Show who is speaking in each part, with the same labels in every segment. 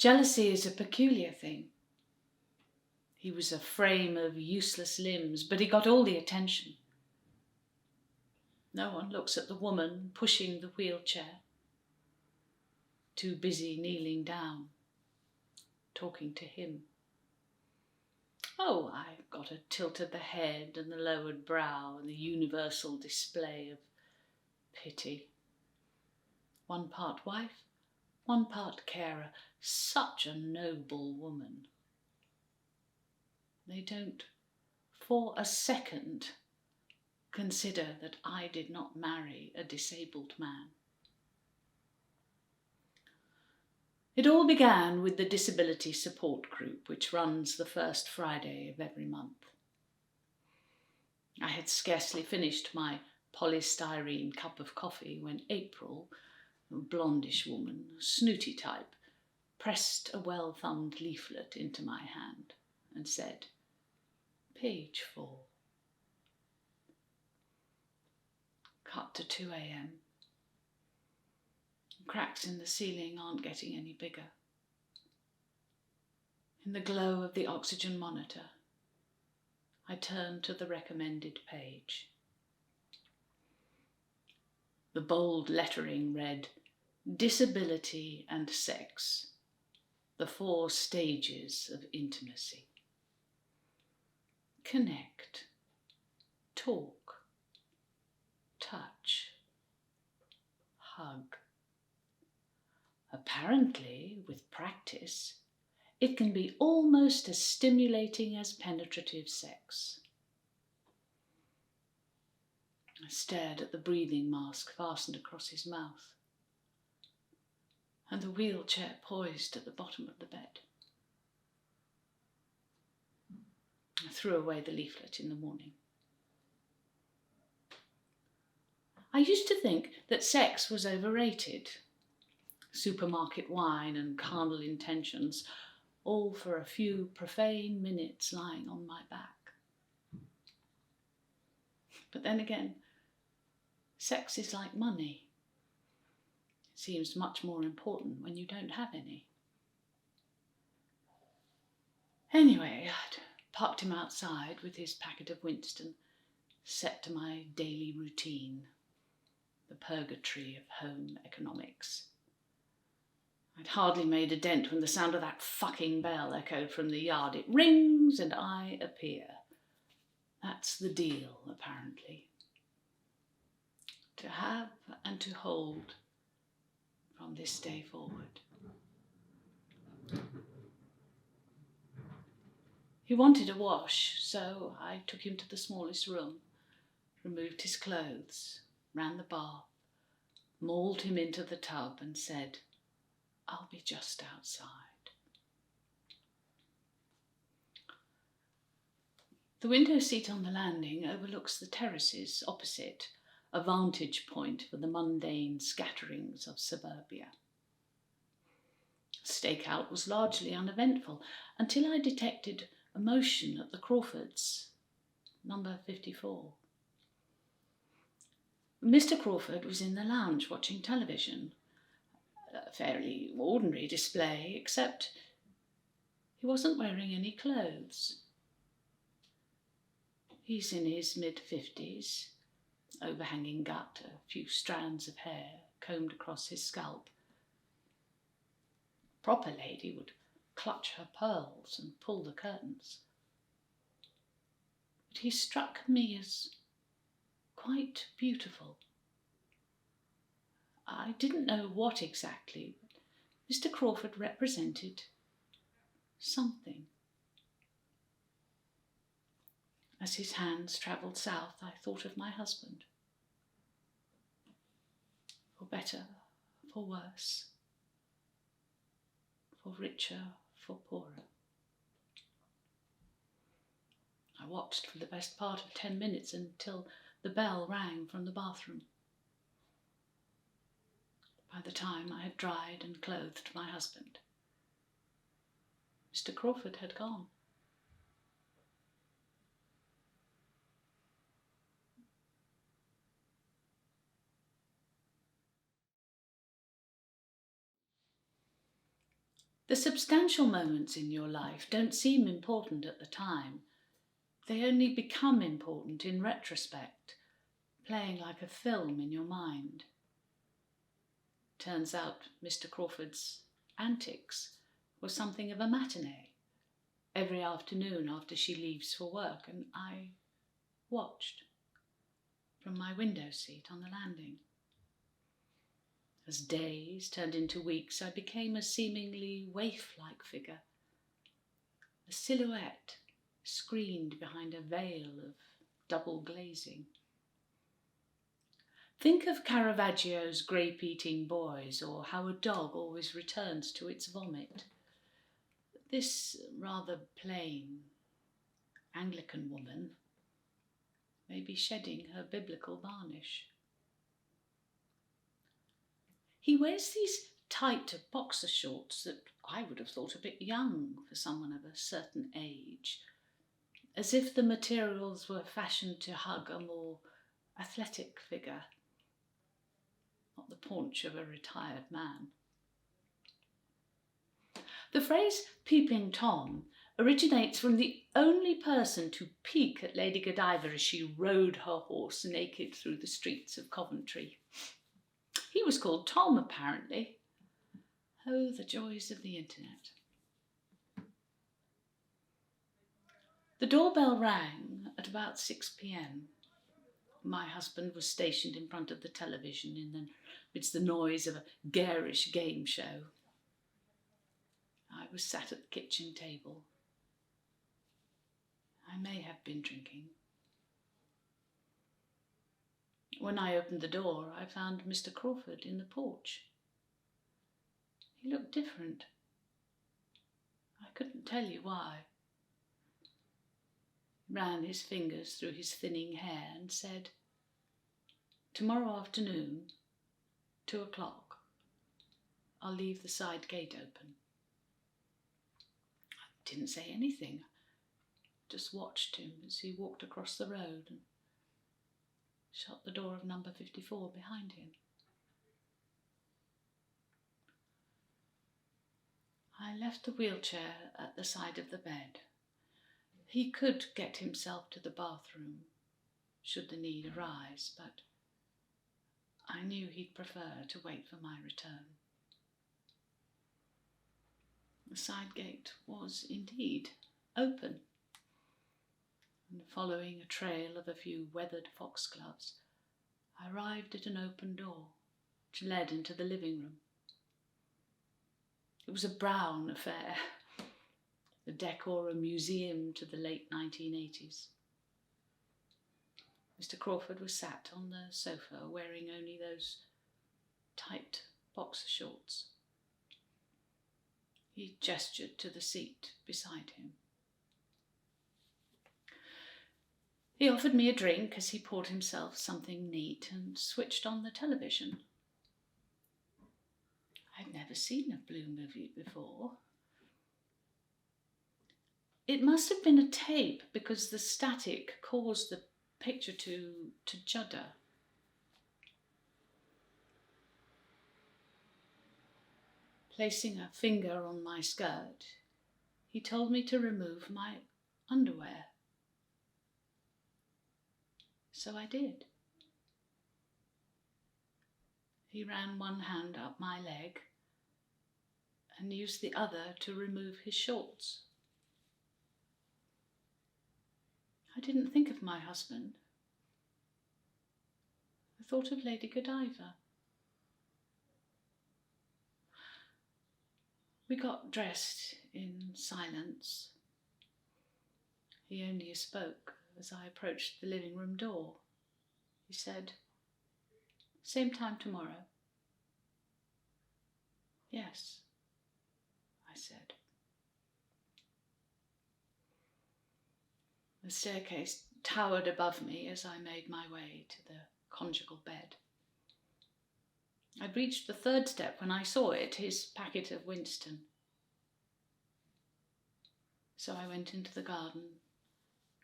Speaker 1: Jealousy is a peculiar thing. He was a frame of useless limbs, but he got all the attention. No one looks at the woman pushing the wheelchair, too busy kneeling down, talking to him. Oh, I got a tilt of the head and the lowered brow and the universal display of pity. One part wife, one part carer. Such a noble woman. They don't, for a second, consider that I did not marry a disabled man. It all began with the Disability Support Group, which runs the first Friday of every month. I had scarcely finished my polystyrene cup of coffee when April, a blondish woman, snooty type, pressed a well-thumbed leaflet into my hand and said, "Page 4. Cut to 2 a.m. Cracks in the ceiling aren't getting any bigger. In the glow of the oxygen monitor, I turned to the recommended page. The bold lettering read, "Disability and Sex, the 4 stages of intimacy. Connect, talk, touch, hug. Apparently, with practice, it can be almost as stimulating as penetrative sex." I stared at the breathing mask fastened across his mouth and the wheelchair poised at the bottom of the bed. I threw away the leaflet in the morning. I used to think that sex was overrated. Supermarket wine and carnal intentions, all for a few profane minutes lying on my back. But then again, sex is like money. It seems much more important when you don't have any. Anyway, I'd parked him outside with his packet of Winston, set to my daily routine, the purgatory of home economics. I'd hardly made a dent when the sound of that fucking bell echoed from the yard. It rings and I appear. That's the deal, apparently. To have and to hold from this day forward. He wanted a wash, so I took him to the smallest room, removed his clothes, ran the bath, mauled him into the tub and said, "I'll be just outside." The window seat on the landing overlooks the terraces opposite, a vantage point for the mundane scatterings of suburbia. Stakeout was largely uneventful until I detected a motion at the Crawfords, number 54. Mr. Crawford was in the lounge watching television, a fairly ordinary display, except he wasn't wearing any clothes. He's in his mid-50s, overhanging gut, a few strands of hair combed across his scalp. A proper lady would clutch her pearls and pull the curtains. But he struck me as quite beautiful. I didn't know what exactly, but Mr. Crawford represented something. As his hands travelled south, I thought of my husband. For better, for worse, for richer, for poorer. I watched for the best part of 10 minutes until the bell rang from the bathroom. By the time I had dried and clothed my husband, Mr. Crawford had gone. The substantial moments in your life don't seem important at the time. They only become important in retrospect, playing like a film in your mind. Turns out Mr. Crawford's antics were something of a matinee. Every afternoon after she leaves for work, and I watched from my window seat on the landing. As days turned into weeks, I became a seemingly waif-like figure, a silhouette screened behind a veil of double glazing. Think of Caravaggio's grape-eating boys, or how a dog always returns to its vomit. This rather plain Anglican woman may be shedding her biblical varnish. He wears these tight boxer shorts that I would have thought a bit young for someone of a certain age, as if the materials were fashioned to hug a more athletic figure, not the paunch of a retired man. The phrase peeping Tom originates from the only person to peek at Lady Godiva as she rode her horse naked through the streets of Coventry. He was called Tom, apparently. Oh, the joys of the internet. The doorbell rang at about 6 p.m. My husband was stationed in front of the television amidst the noise of a garish game show. I was sat at the kitchen table. I may have been drinking. When I opened the door, I found Mr. Crawford in the porch. He looked different. I couldn't tell you why. He ran his fingers through his thinning hair and said, "Tomorrow afternoon, 2:00, I'll leave the side gate open." I didn't say anything. Just watched him as he walked across the road and shut the door of number 54 behind him. I left the wheelchair at the side of the bed. He could get himself to the bathroom, should the need arise, but I knew he'd prefer to wait for my return. The side gate was indeed open, and following a trail of a few weathered foxgloves, I arrived at an open door which led into the living room. It was a brown affair, the decor a museum to the late 1980s. Mr. Crawford was sat on the sofa wearing only those tight boxer shorts. He gestured to the seat beside him. He offered me a drink as he poured himself something neat and switched on the television. I'd never seen a blue movie before. It must have been a tape because the static caused the picture to judder. Placing a finger on my skirt, he told me to remove my underwear. So I did. He ran one hand up my leg and used the other to remove his shorts. I didn't think of my husband. I thought of Lady Godiva. We got dressed in silence. He only spoke as I approached the living room door. He said, "Same time tomorrow." "Yes," I said. The staircase towered above me as I made my way to the conjugal bed. I'd reached the third step when I saw it, his packet of Winston. So I went into the garden,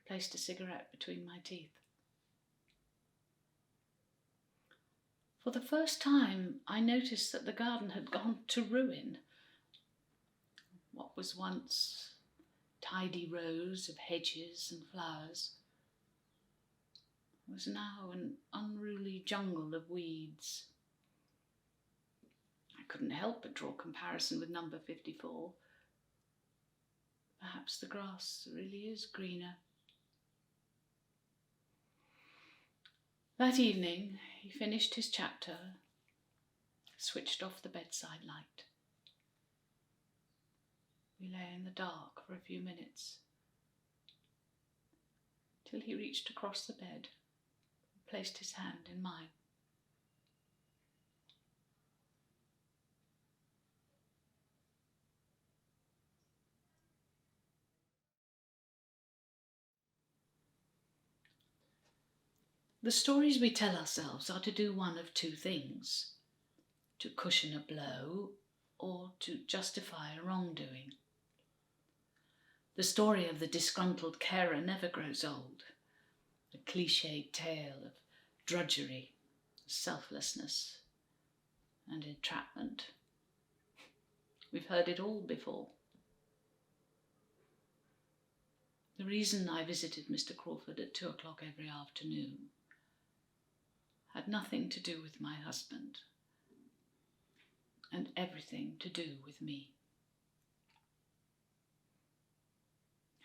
Speaker 1: placed a cigarette between my teeth. For the first time, I noticed that the garden had gone to ruin. what was once tidy rows of hedges and flowers was now an unruly jungle of weeds. I couldn't help but draw comparison with number 54. Perhaps the grass really is greener. That evening, he finished his chapter, switched off the bedside light. We lay in the dark for a few minutes, till he reached across the bed and placed his hand in mine. The stories we tell ourselves are to do one of two things: to cushion a blow or to justify a wrongdoing. The story of the disgruntled carer never grows old, a cliched tale of drudgery, selflessness and entrapment. We've heard it all before. The reason I visited Mr. Crawford at 2 o'clock every afternoon had nothing to do with my husband and everything to do with me.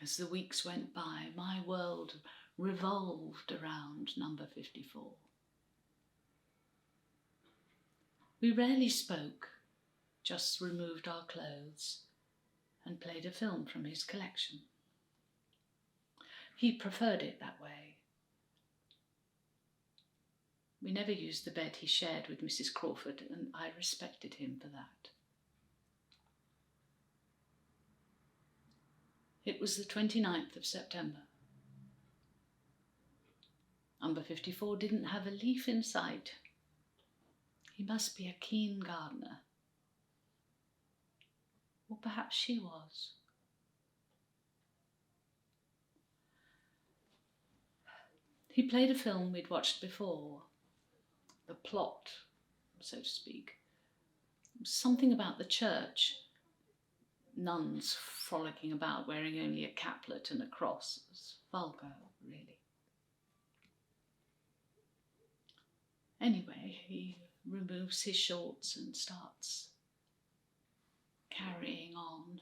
Speaker 1: As the weeks went by, my world revolved around number 54. We rarely spoke, just removed our clothes and played a film from his collection. He preferred it that way. We never used the bed he shared with Mrs. Crawford, and I respected him for that. It was the 29th of September. Number 54 didn't have a leaf in sight. He must be a keen gardener. Or perhaps she was. He played a film we'd watched before. The plot, so to speak, was something about the church. Nuns frolicking about wearing only a caplet and a cross. It was vulgar, really. Anyway, he removes his shorts and starts carrying on.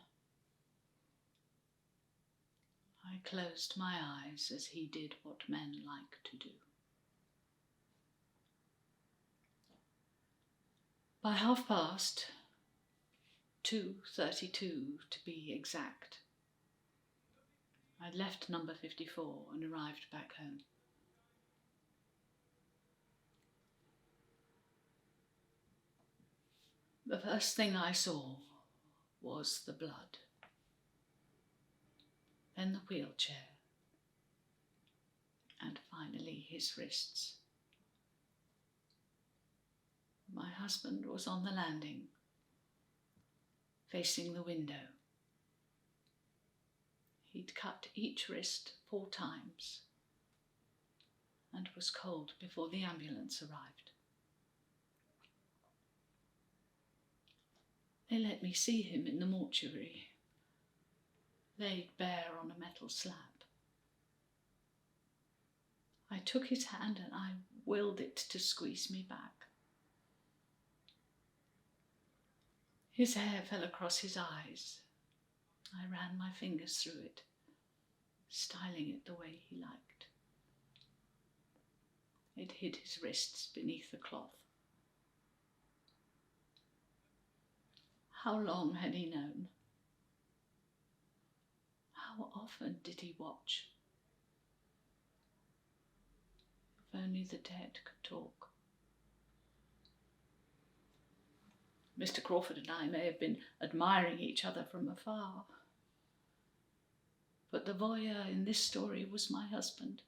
Speaker 1: I closed my eyes as he did what men like to do. By 2:32 to be exact, I'd left number 54 and arrived back home. The first thing I saw was the blood, then the wheelchair, and finally his wrists. My husband was on the landing, facing the window. He'd cut each wrist 4 times and was cold before the ambulance arrived. They let me see him in the mortuary, laid bare on a metal slab. I took his hand and I willed it to squeeze me back. His hair fell across his eyes. I ran my fingers through it, styling it the way he liked. It hid his wrists beneath the cloth. How long had he known? How often did he watch? If only the dead could talk. Mr. Crawford and I may have been admiring each other from afar, but the voyeur in this story was my husband,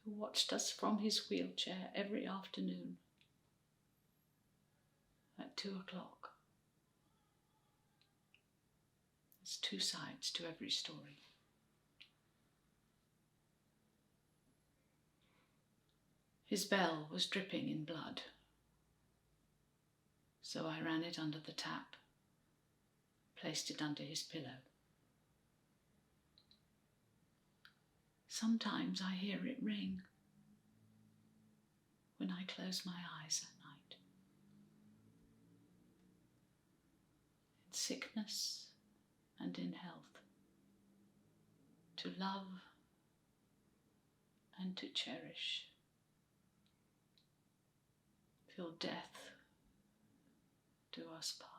Speaker 1: who watched us from his wheelchair every afternoon at 2 o'clock. There's 2 sides to every story. His bell was dripping in blood, so I ran it under the tap, placed it under his pillow. Sometimes I hear it ring when I close my eyes at night. In sickness and in health, to love and to cherish, till death do us part.